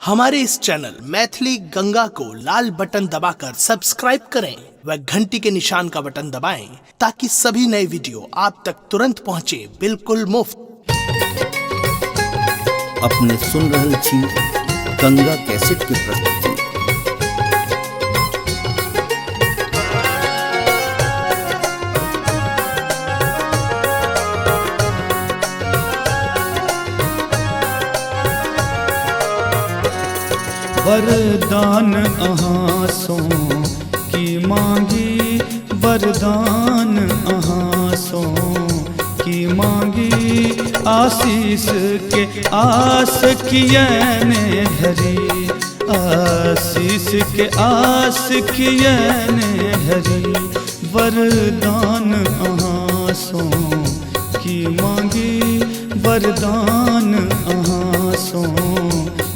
हमारे इस चैनल मैथिली गंगा को लाल बटन दबाकर सब्सक्राइब करें व घंटी के निशान का बटन दबाएं ताकि सभी नए वीडियो आप तक तुरंत पहुंचे बिल्कुल मुफ्त। अपने सुन रहल छी गंगा कैसेट की प्रस्तुति। वरदान अहाँ सो की मांगी, वरदान अहाँ सो की मांगी, आशीष के आस कियने धरी, आशीष के आस कियने धरी, वरदान अहाँ सो की मांगी, वरदान अहाँ सो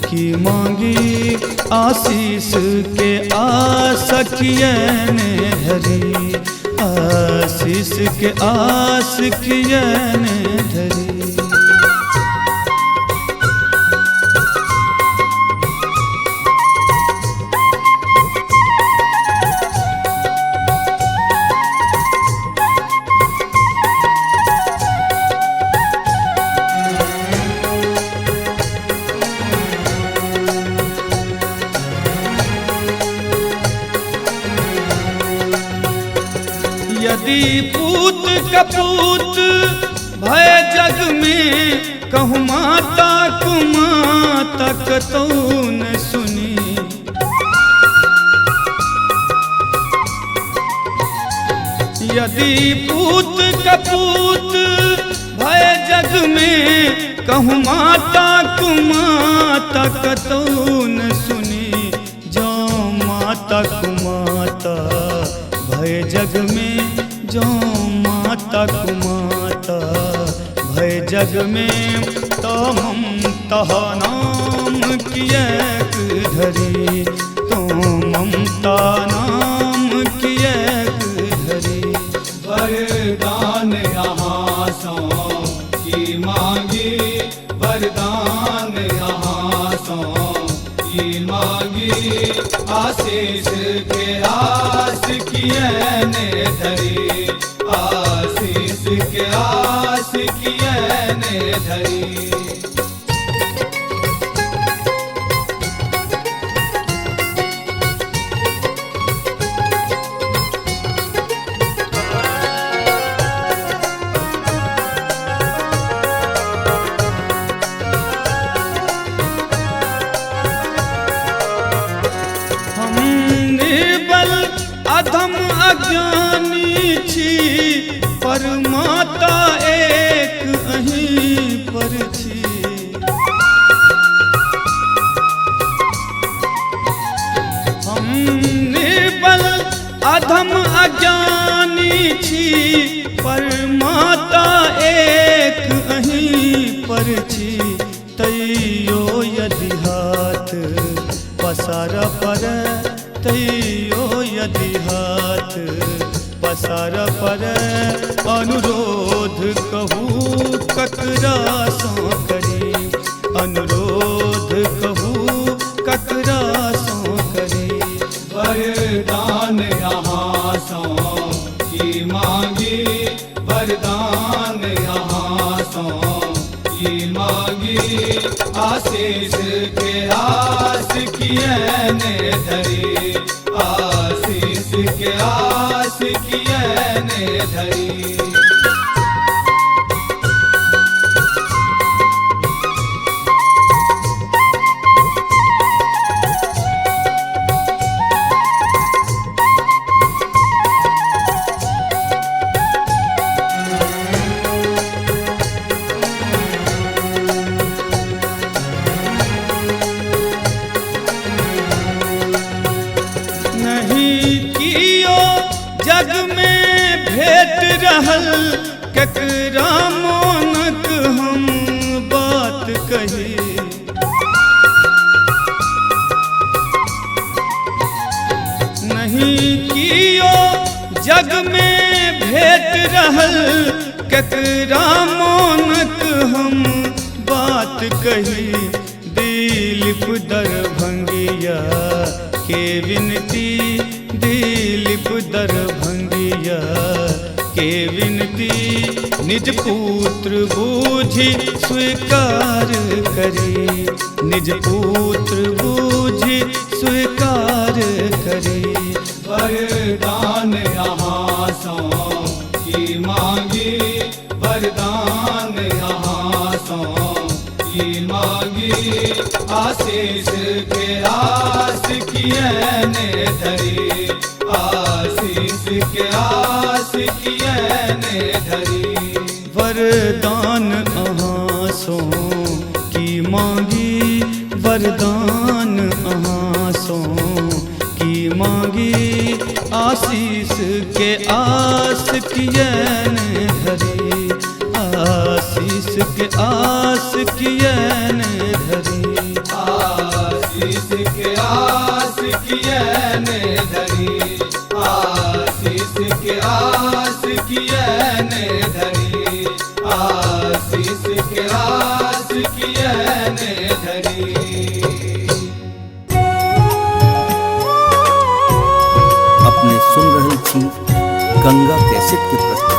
की मांगी, आशीष के आस कियने धरी, आशीष के आस कियने धरी। यदि पूत कपूत भय जग में, कहूँ माता कुमाता कतौ न सुनी, यदि पूत कपूत भय जग में, कहूँ माता कुमाता कतौ न सुनी, जो माता कुमाता भय जग में, जो माता कुमाता भय जग में, तो ममता नाम कियक धरी, तो ममता नाम कियक धरी। वरदान यहाँ सो की मांगी, वरदान यहाँ सो की मांगी, आशीष के आस कियने धरी, आशीष के आस कियने धरी। अधम अज्ञानी छी, परमाता एक अहीं पर छी, हम निर्बल अधम अज्ञानी छी, परमाता एक अहीं पर छी, तैयो यदि हाथ पसार पर, तैयो यदि हाथ पसार पर, अनुरोध कहूँ ककरा सो करी, अनुरोध कहूँ ककरा सो करी। वरदान यहाँ सो की मांगी, वरदान यहाँ सो की मांगी, आशीष के आस कियने धरी, आशीष के आस कियने धरी। जग में भेट रहल ककरा मोनक हम बात कही, नहीं कियो जग में भेट रहल ककरा मोनक हम बात कही, दे दिलीप दरभंगिया के विनती, दिलीप दरभंगिया के विनती, निज पुत्र बूझी स्वीकार करी, निज पुत्र बूझी स्वीकार करी। वरदान यहाँ सो की मांगी, वरदान यहाँ सो की मांगी, आशीष के आस किए ने धरी, आशीष के आस किए ने धरी। वरदान अहाँसों की मांगी, वरदान अहाँसों की मांगी, आशीष के आस किए ने धरी, आशीष के आस किए ने धरी, आशीष के आस किए ने धरी, आशीष के आस किए ने धरी, आशीष के आस किए ने धरी। अपने सुन रहल छी गंगा कैसेट के प्रस्तुति।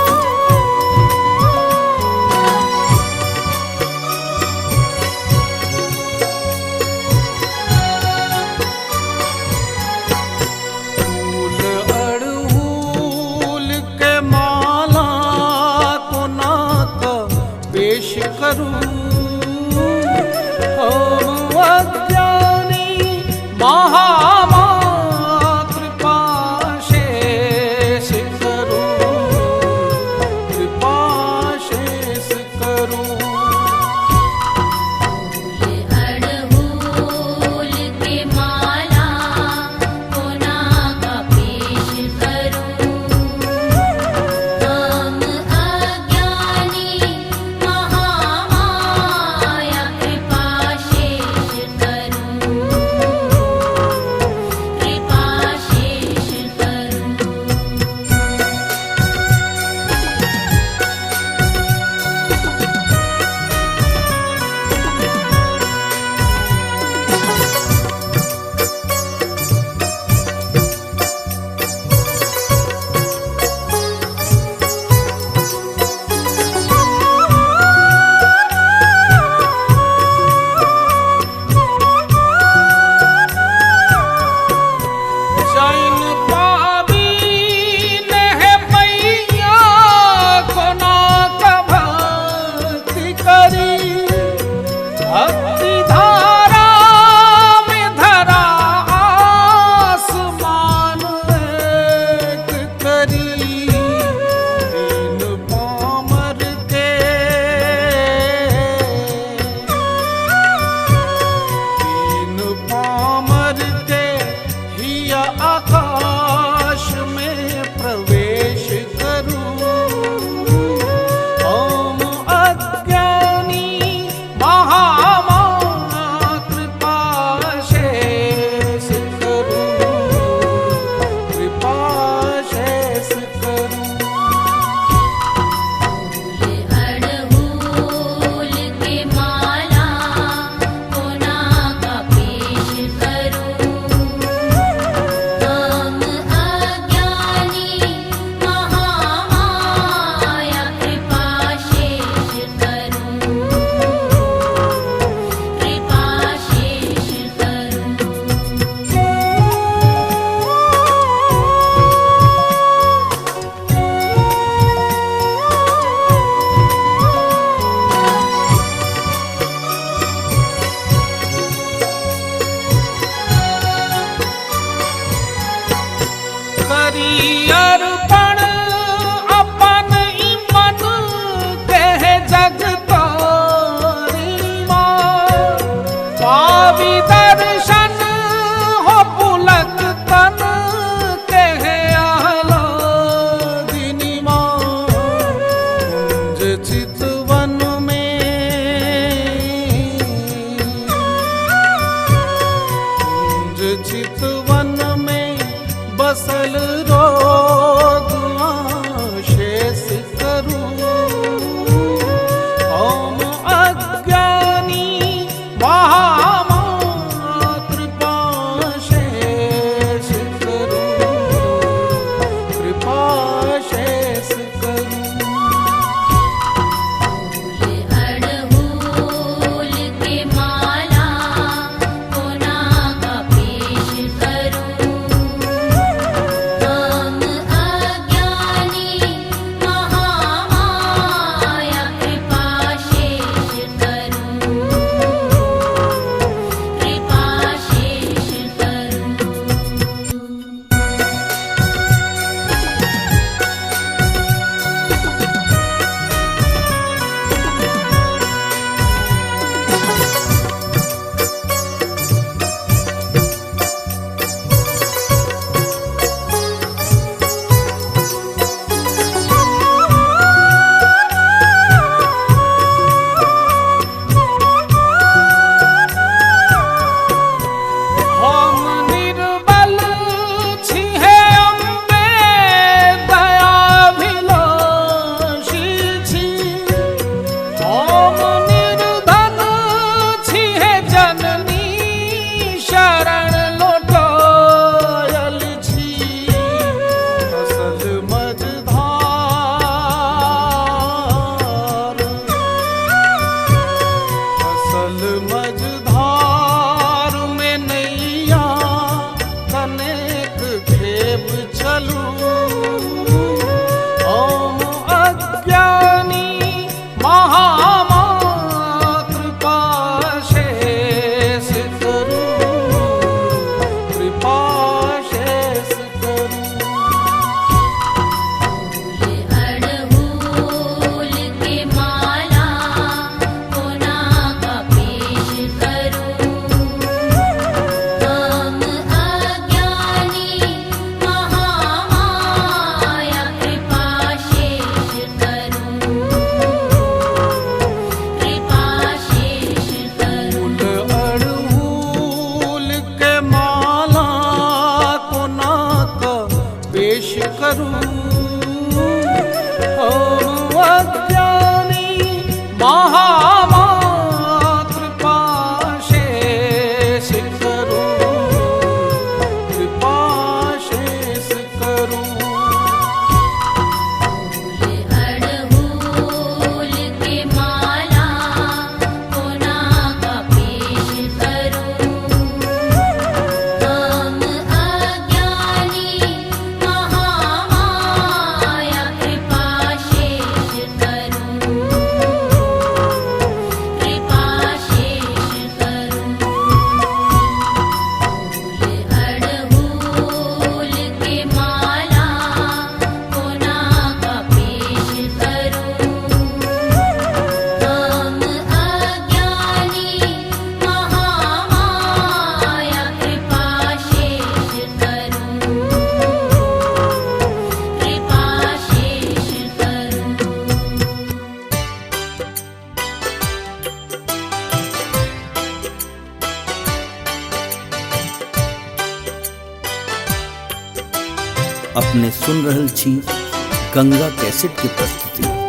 बसल रोग शेष करूं ओम अज्ञानी महामा अपने सुन रहल छी गंगा कैसेट की प्रस्तुति। अपना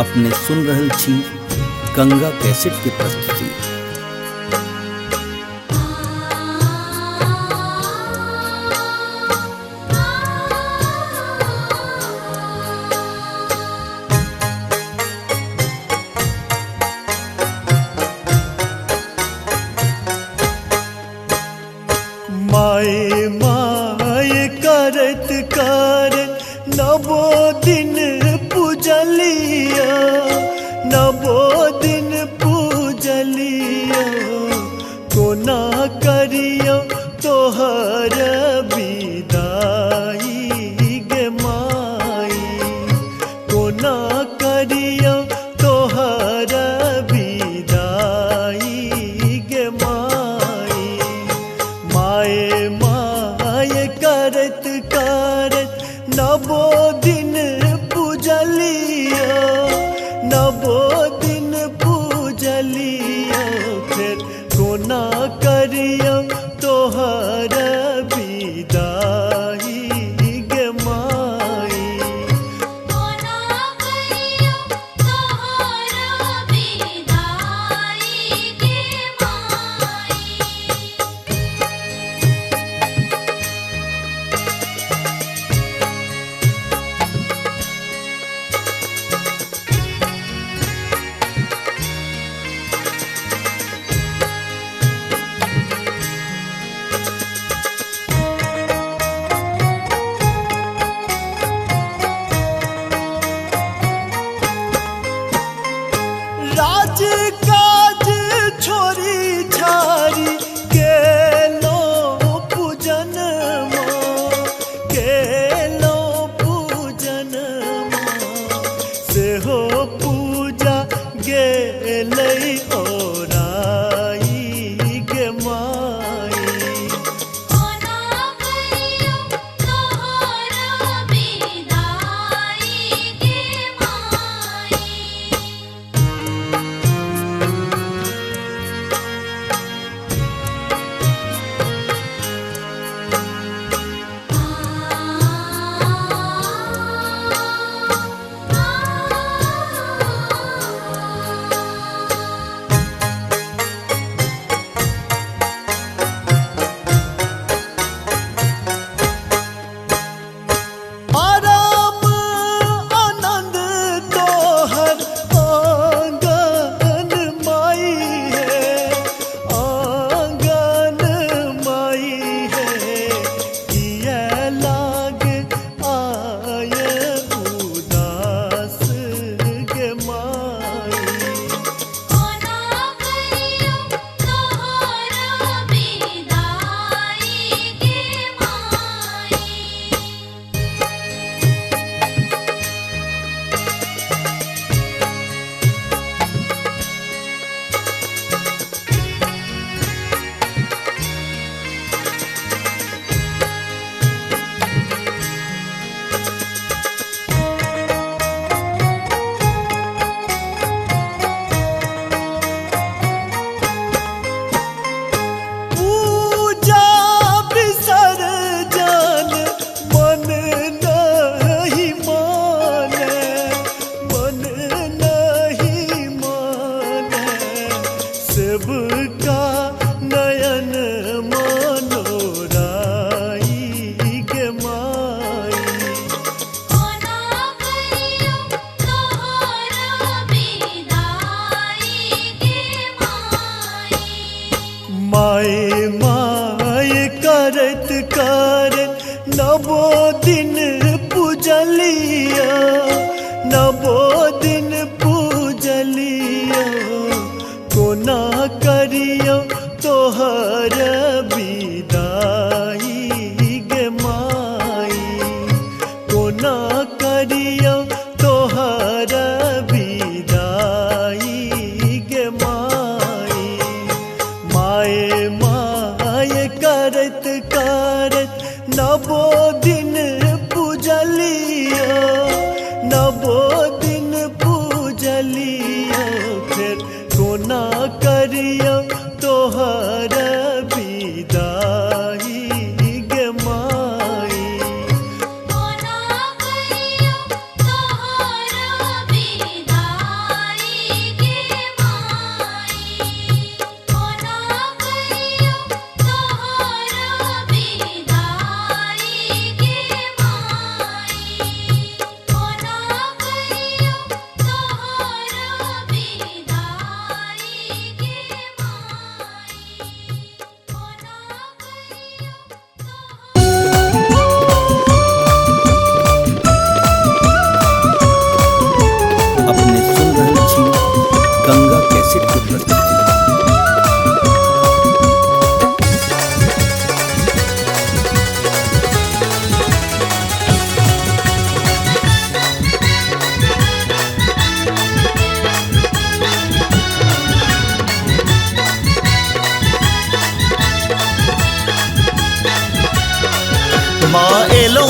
अपने सुन रहल छी गंगा कैसेट के प्रस्तुति। माए माए करत करत नवो दिन पूजलिया, नवो दिन पूजलिया, कोना करियो तोहर विदाई गे माई, कोना करियो तोहर विदाई गे माई। माए माए करत करत नवो दिन पूजलिया, नवो दिन पूजलिया, फिर कोना करियो तोहर विदाई गे माई। कोना करियो तोहर विदाई गे माई। राज काज छोरी छारी गेलो पूजन माँ, गेलो पूजन माँ, सेहो पूजा गेलै ओराई गे माई। कोना करियो तोहर विदाई गे माई। आराम आनंद तोहर आंगन माई है, आंगन माई है, किया लाग आय उदास गे माई। कोना करियो तोहर विदाई गे माई। पूजा विसर्जन मन नहीं माने, मन नहीं माने, सेवका नयन मनोराई गे माई। कोना करियो तोहर विदाई गे माई। माए माए करत करत नवो दिन पूजलिया, नवो दिन पूजलिया, कोना करियो तोहर विदाई गे माई, कोना करियो तोहर विदाई गे माई। माए माए करत करत नवो दिन पूजलिया, नवो दिन पूजलिया, फिर कोना करियो तोहर विदाई गे माई। कोना करियो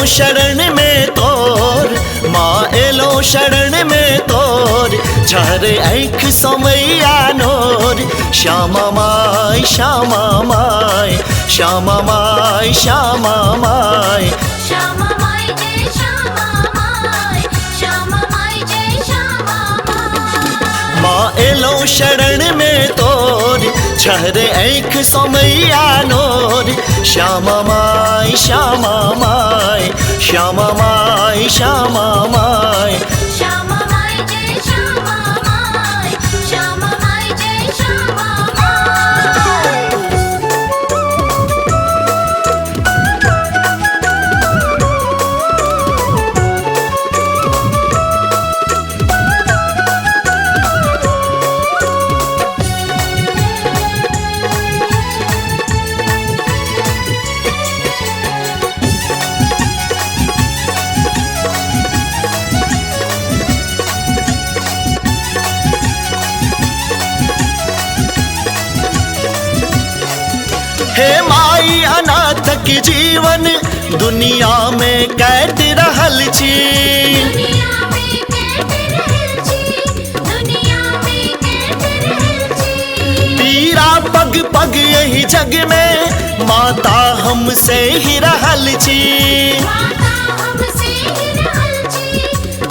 शरण में तोर, माँ एलो शरण में तोर, झरे ऐख समैया नोर। श्यामा माय श्यामा माय, श्यामा माय श्यामा माय। श्यामा माय जय श्यामा माय, श्यामा माय जय श्यामा माय। माँ एलो शरण में तोर, झरे ऐख समैया नोर। श्यामा माय श्यामा माय, श्यामा माय श्यामा माय। श्यामा माय जय श्यामा माय, श्यामा माय जय श्यामा माय। हे माई अनाथ के जीवन दुनिया में कैट रहल छी। दुनिया में कैट रहल छी, दुनिया में कैट रहल छी। पीरा पग पग यही जग में माता हमसे ही रहल छी। माता हमसे ही रहल छी,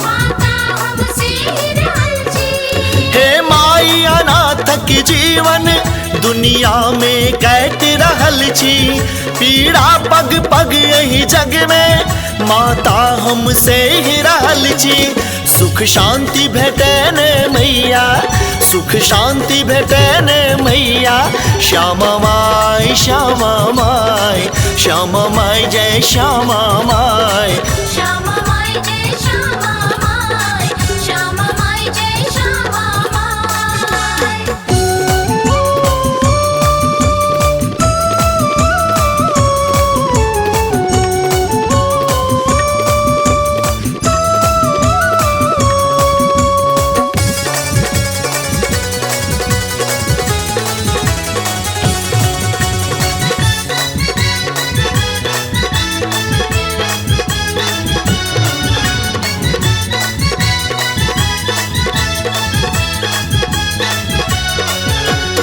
माता हमसे ही रहल छी। हे माई अनाथ के जीवन दुनिया में कैट रहल छी। पीड़ा पग पग यही जग में माता हमसे ही रहल छी। सुख शांति भेटैन मैया, सुख शांति भेटैन मैया। श्यामा माय श्यामा माय, श्यामा माय जय श्यामा माय। श्यामा माय जय श्यामा माय, श्यामा माय जय श्यामा माय।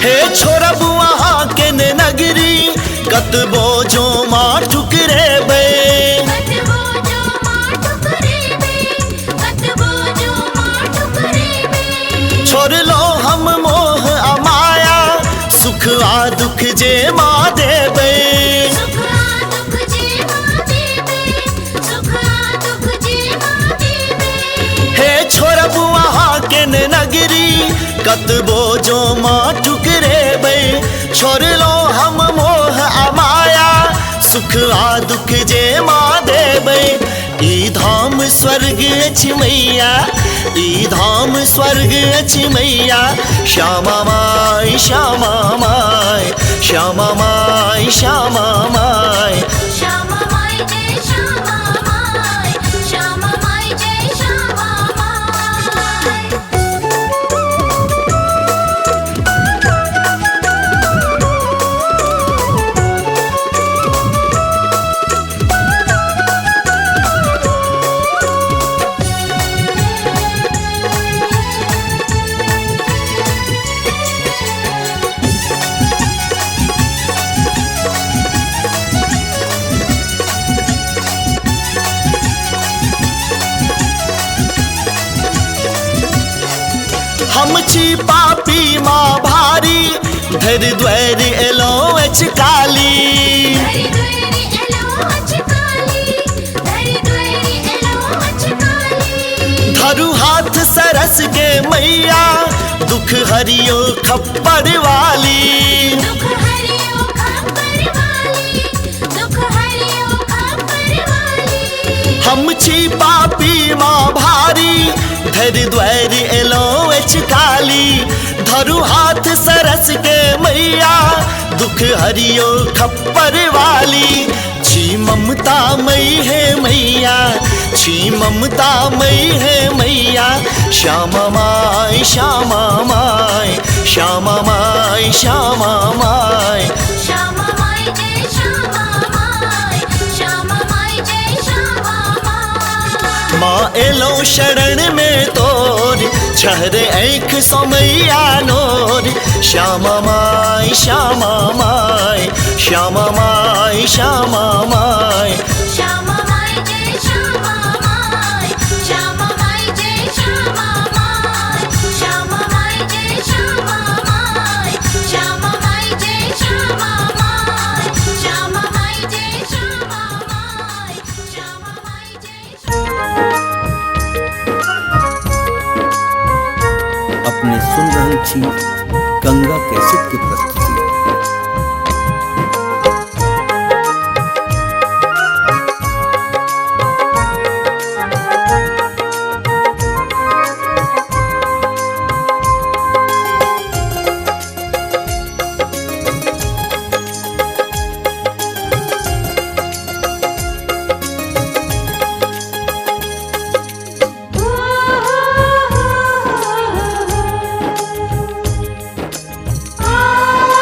हे छोरा बुआ के नगरी कतबो जो माँ ठुकरे बे। कतबो जो माँ ठुकरे बे, कतबो जो माँ ठुकरे बे। छोड़ लो हम मोह अमाया, सुख आ दुख जे माँ देबे। सुख आ दुख जे माँ देबे, सुख आ दुख जे माँ देबे। हे छोरा बुआ के नगरी कतबो जो माँ ठुकरे बे। छोड़ लो हम मोह अमाया, सुख आ दुख जे माँ देबे। ई धाम स्वर्ग अछि मैया, ई धाम स्वर्ग अछि मैया। श्यामा माय श्यामा माय, श्यामा माय श्यामा माय। श्यामा माय जय श्यामा माय, श्यामा माय जय श्यामा माय। हम छी पापी माँ भारी, धर द्वार एलो अछि काली। धरि द्वारि एलो अछि काली, धरि द्वारि एलो अछि काली। धरु हाथ सरस के मैया, दुख हरियो खप्पर वाली। दुख हरियो खप्पर वाली, दुख हरियो खप्पर वाली। हम छी पापी माँ भारी, धर द्वार एलो अछि काली। धरु हाथ सरस के मैया, दुख हरियो खप्पर वाली। छी ममता मई है मैया, छी ममता मई है मैया। श्यामा माय श्यामा माय, श्यामा माय श्यामा माय। श्यामा माय जय श्यामा माय, श्यामा माय जय श्यामा एलो शरण में तोर छहरे ऐख सोमैया नोर श्यामा माई श्यामा माई श्यामा माई श्यामा माई श्यामा माई जय श्यामा माई श्यामा माई जय श्यामा माई श्यामा माई जय श्यामा माई श्यामा माई जय श्यामा माई श्यामा माई जय श्यामा माई श्यामा माई जय अपने सुन रहल छी गंगा कैसेट की प्रस्तुति। श्यामा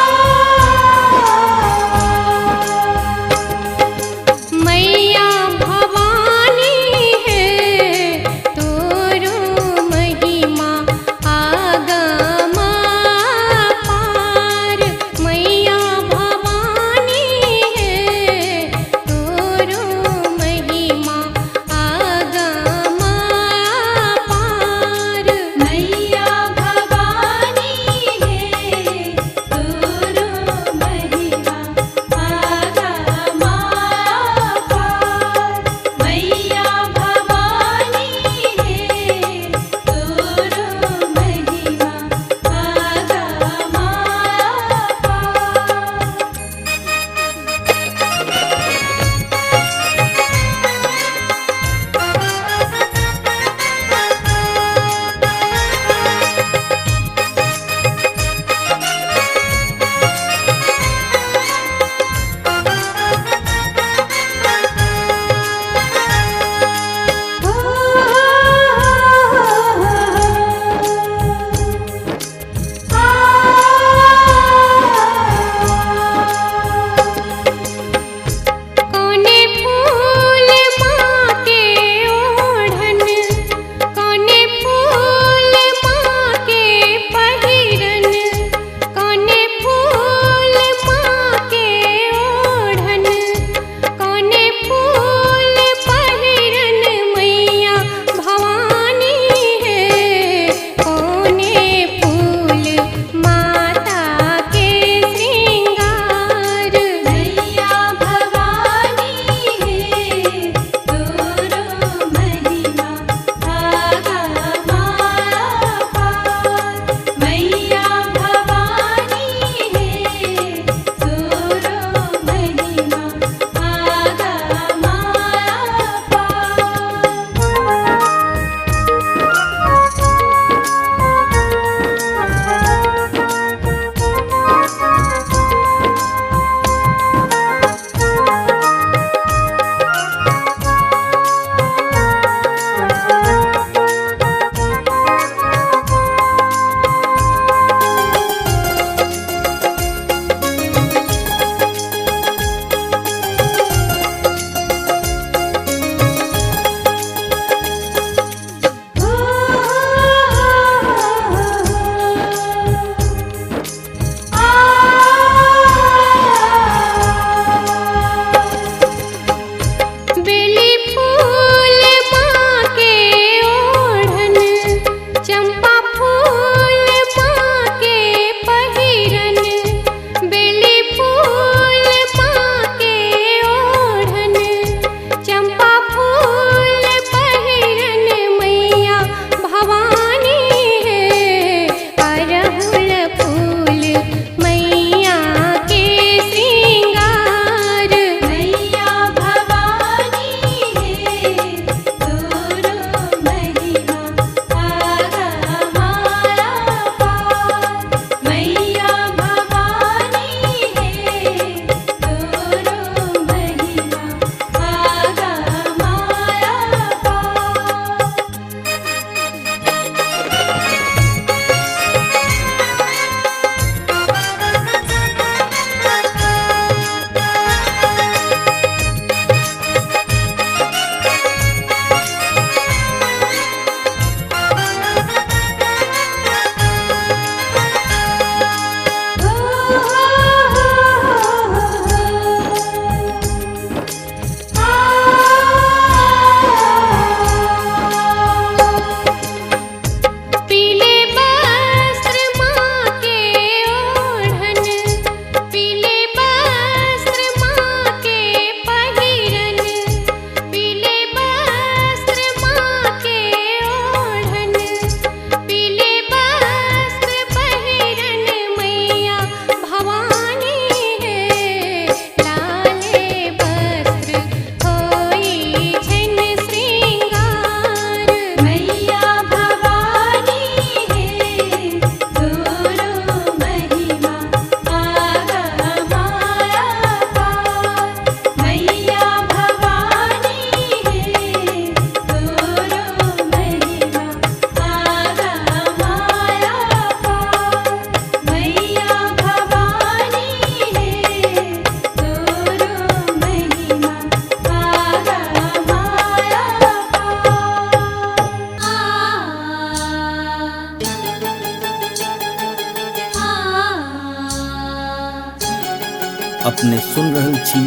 अपने सुन रहल छी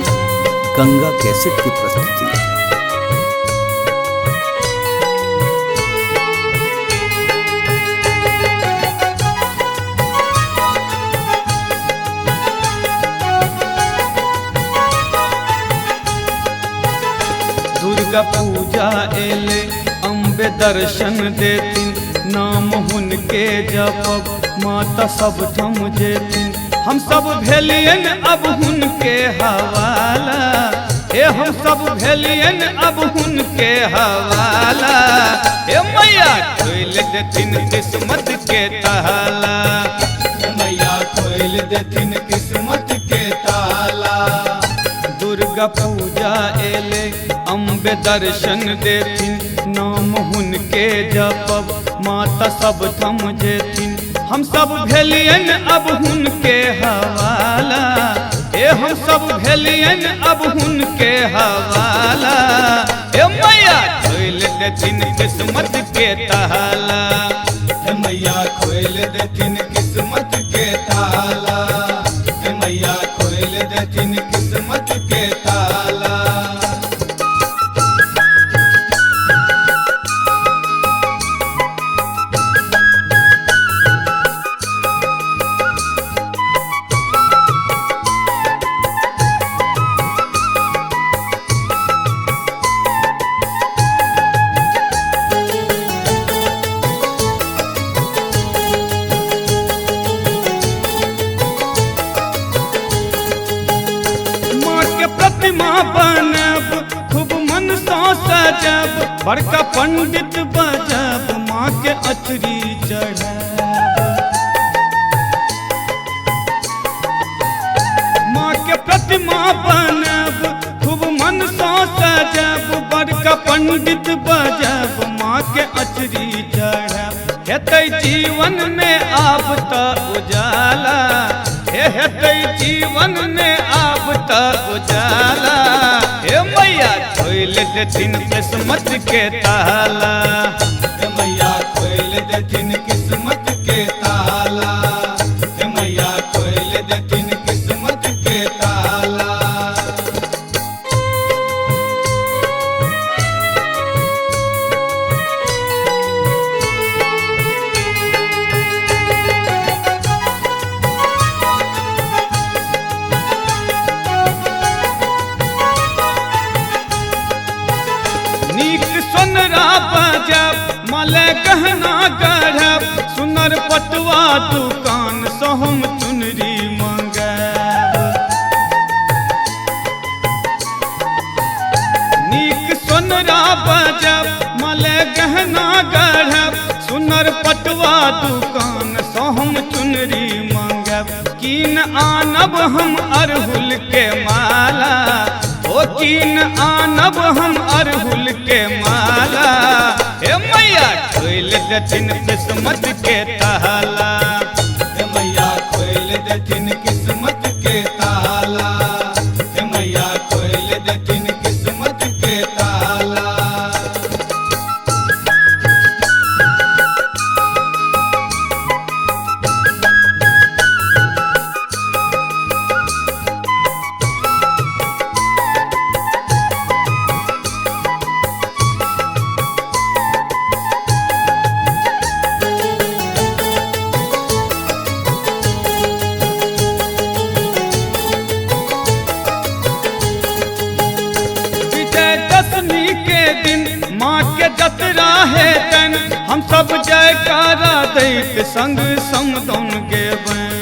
गंगा कैसेट की प्रस्तुति। दुर्गा पूजा एले अम्बे दर्शन देतिन, नाम हुनके जपब माता सब थम जेतिन। हम सब भेलियन अब हुनके हवाला, हे हम सब भेलियन अब हुनके हवाला। हे मैया खोल देतिन किस्मत के ताला, मैया खोल देतिन किस्मत के ताला। दुर्गा पूजा एले अम्बे दर्शन देतिन, नाम हुनके जपब माता सब थम जेतिन। हम सब भेलियन अब हुनके हवाला, हे हम सब भेलियन अब हुनके हवाला। हे मैया खोल देतिन किस्मत के ताला, मैया खोल देतिन किस्मत के ताला, मैया खोल देतिन किस्मत के ताला। प्रतिमा बनब खूब मन सा सजब, बड़का पंडित बजब माँ के अचरी चढ़ब। माँ के प्रतिमा बनब खूब मन सा सजब, बड़का पंडित बजब माँ के अचरी चढ़ब। हेतै जीवन में आब त उजाला, हेतै जीवन में आब त उजाला। हे मैया खोल देतिन किस्मत के ताला, मैया खोल देतिन किस्मत के ताला, मैया खोल देतिन किस्मत के ताला। नीक सोनरा बजब माले गहना गढ़ब, सुनर पटुआ दुकान सँ हम चुनरी मंगब। नीक सोनरा बजब माले गहना गढ़ब, सुनर पटुआ दुकान सँ हम चुनरी मंगब। कीन आनब हम अरहुल के माला, ओ कीन आनब हम अरहुल के माला। हे मैया खोल देतिन किस्मत के ताला, मैया खोल देतिन किस्मत के ताला, मैया खोल देतिन किस्मत के ताला। विजयदशमी के दिन माँ के जतरा है तन, हम सब जयकारा दैत संग समदौन गेबैन।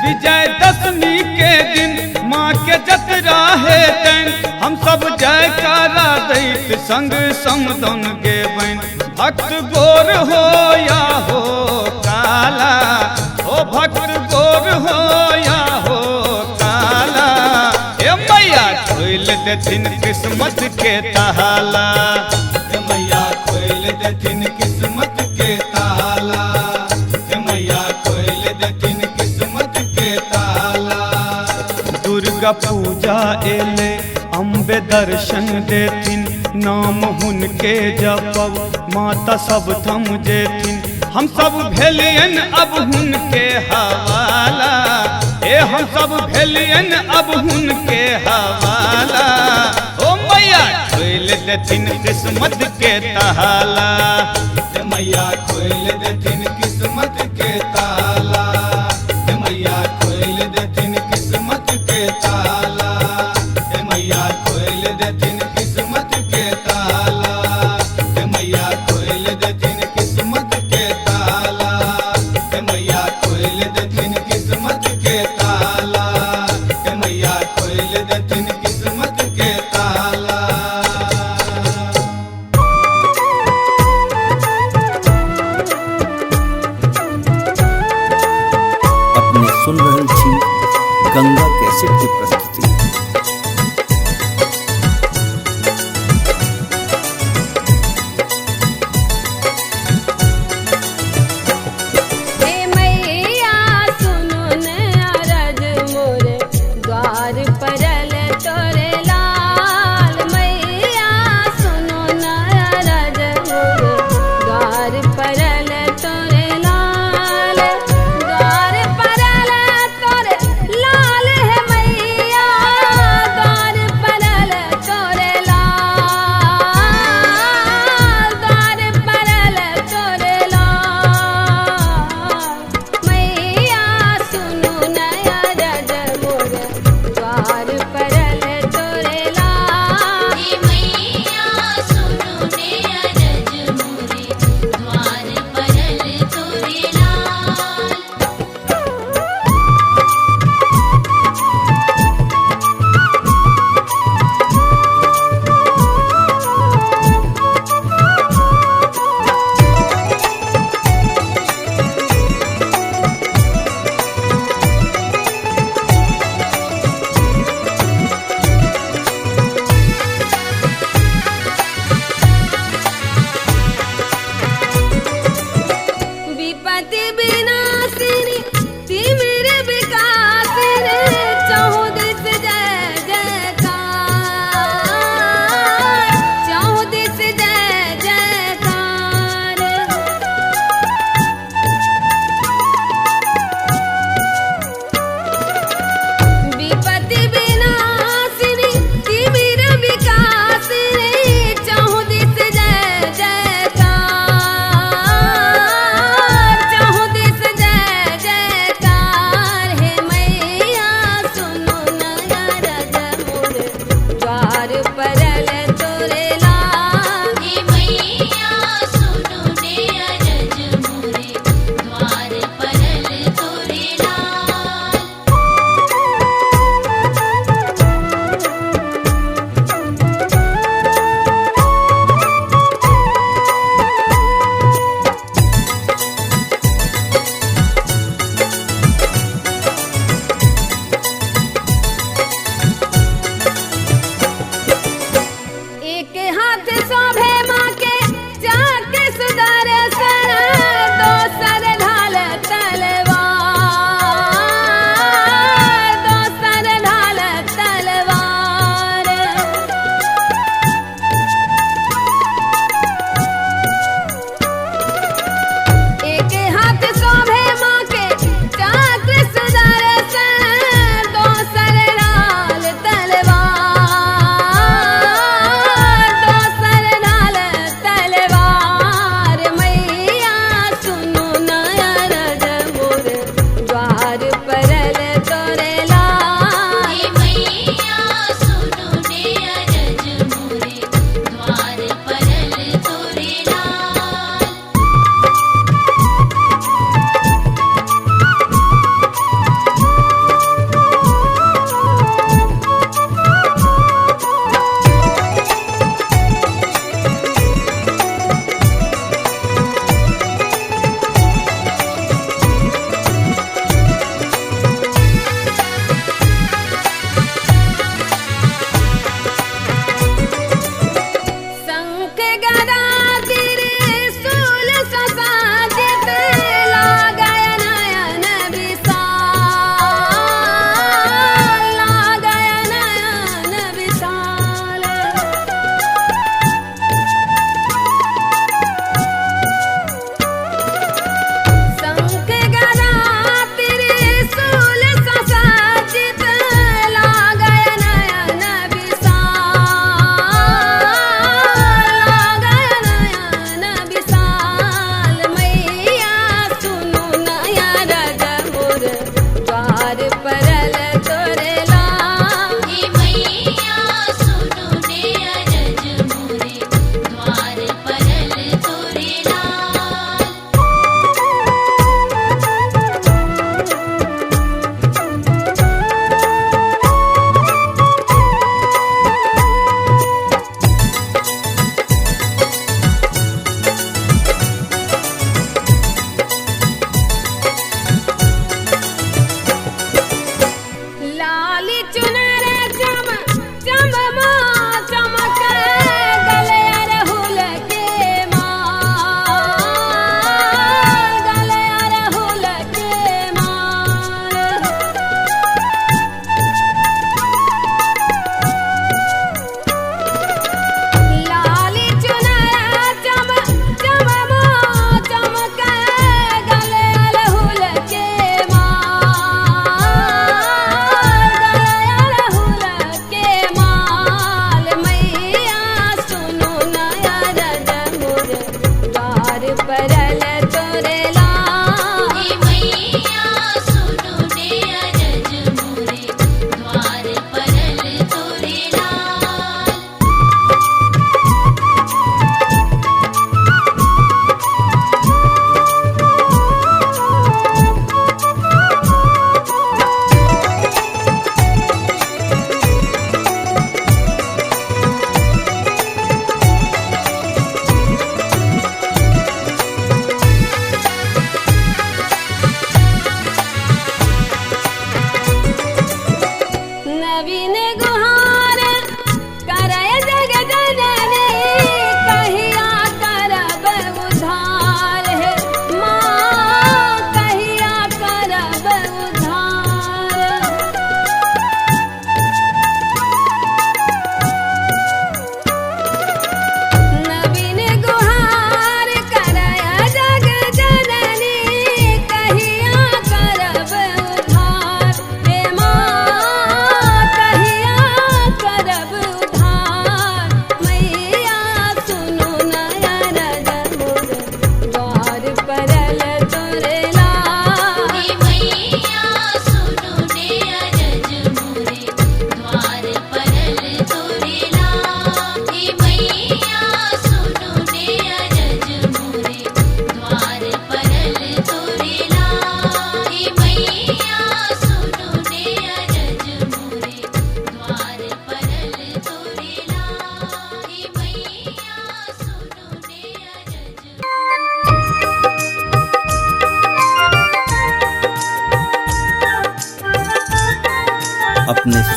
विजयदशमी के दिन माँ के जतरा है तन, हम सब जयकारा दैत संग समदौन गेबैन। भक्त गोर हो या हो काला, ओ भक्त गोर हो या हो काला। हे मैया खोल देतिन किस्मत के ताला, मैया खोल देतिन किस्मत के ताला, मैया खोल देतिन किस्मत के ताला। दुर्गा पूजा एले अम्बे दर्शन देतिन, नाम हुनके जपब माता सब थम जेतिन। हम सब भेलियन अब हुनके हवाला, ए हम सब भेलियन अब हुनके हवाला। ओ मैया खोल देथिन किस्मत के ताला, हे मैया खोल देथिन किस्मत के ताला, हे मैया खोल देथिन किस्मत के ताला, हे मैया खोल देथिन किस्मत के ताला, हे मैया खोल देथिन किस्मत के ताला, हे मैया खोल देथिन किस्मत के ताला, हे मैया खोल देथिन किस्मत के ताला। अपने सुन रहल छी गंगा कैसेट की प्रस्तुति।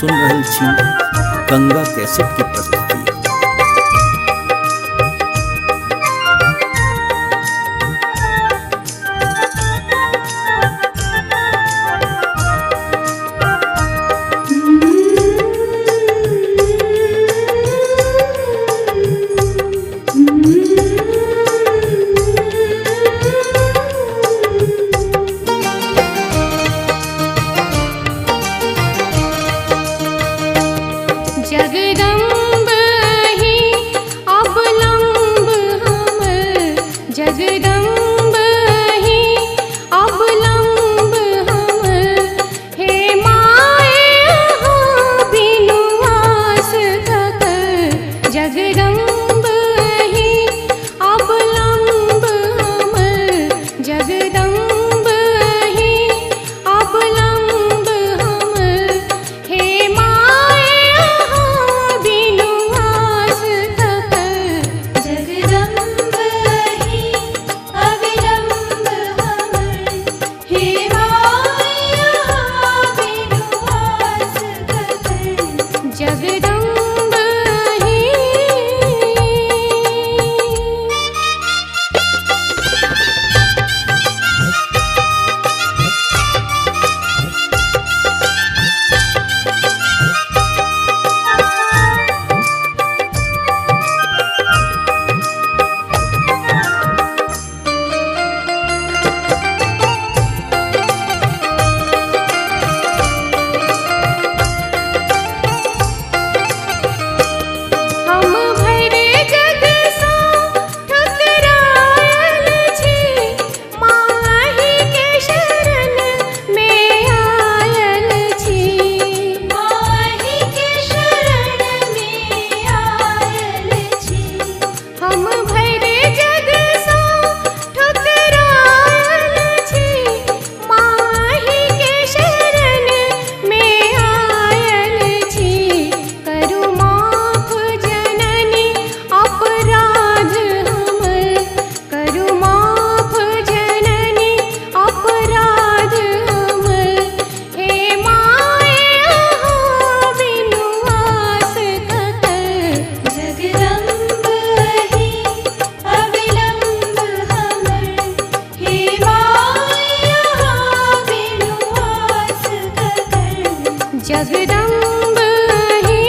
सुन रहल छी गंगा कैसेट की प्रस्तुति। जगदम्ब ही अवलंब हमर, जगदम्ब ही अवलंब हमर, हे माए अहाँ बिनु आस ककर, जगदम्ब ही अवलंब हमर, जगदम्ब ही अवलंब हमर, हे माए बिनु आस ककर, जगदम्ब ही अविलंब हमर, हे माया बिनु आस ककर, जगदम्ब ही। हम भरे जग सा ठुकरायल छी, माही के शरण में आयल छी, माही के शरण में आयल छी, हम भरे जग सा ठुकरायल छी, माही के शरण में आयल छी, करू माफ जननी अपराध हमर, करू माफ जननी अपराध हमर, हे माए अहाँ बिनु आस ककर, जगदम्ब ही अविलंब हमर, हे माए अहाँ बिनु आस ककर, जगदम्ब ही।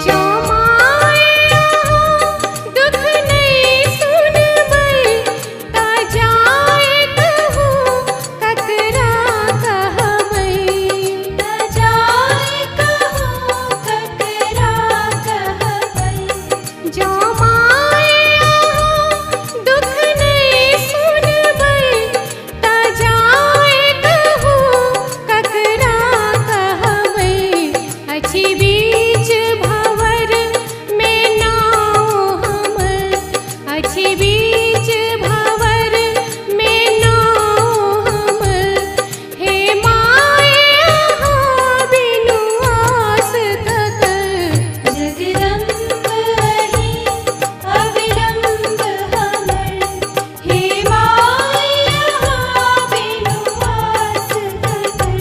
जो माए अहाँ दुख नहीं सुनबै, ता जाए कहूँ ककरा कहबै, ता जाए कहूँ ककरा कहबै, जो माए अहाँ दुख नहीं सुनबै, ता जाए कहूँ ककरा कहबै, अछि बीच भंवर में नाव हमर, अछि बीच भंवर में नाव हमर, हे माए अहाँ बिनु आस ककर, जगदम्ब ही अविलंब हमर, हे माए अहाँ बिनु आस ककर,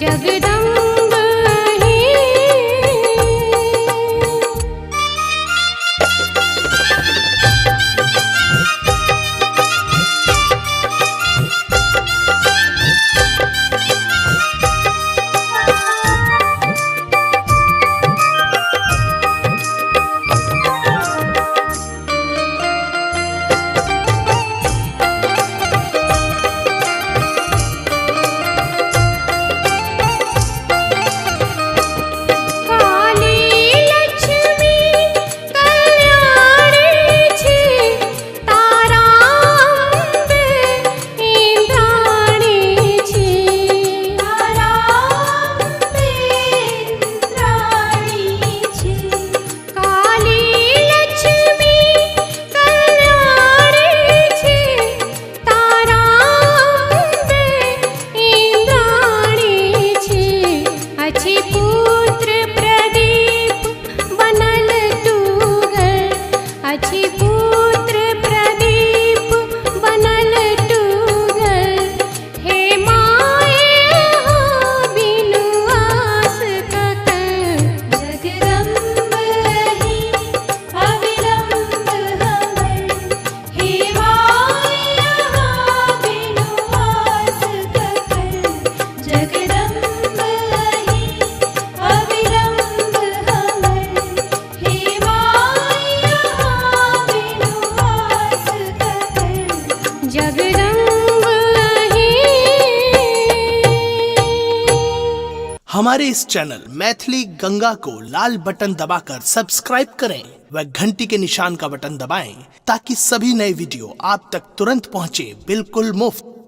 जगदम्ब ही। पुत्र प्रदीप बनल टूगल हे माए हो बिनु आस ककर जगदम्ब ही अविलंब हमर हे माए हो बिनु आस ककर जगदम्ब ही अविलंब हमर हे माया बिनु आस ककर जगदम्ब ही। हमारे इस चैनल मैथिली गंगा को लाल बटन दबाकर सब्सक्राइब करें व घंटी के निशान का बटन दबाएं ताकि सभी नए वीडियो आप तक तुरंत पहुंचे बिल्कुल मुफ्त।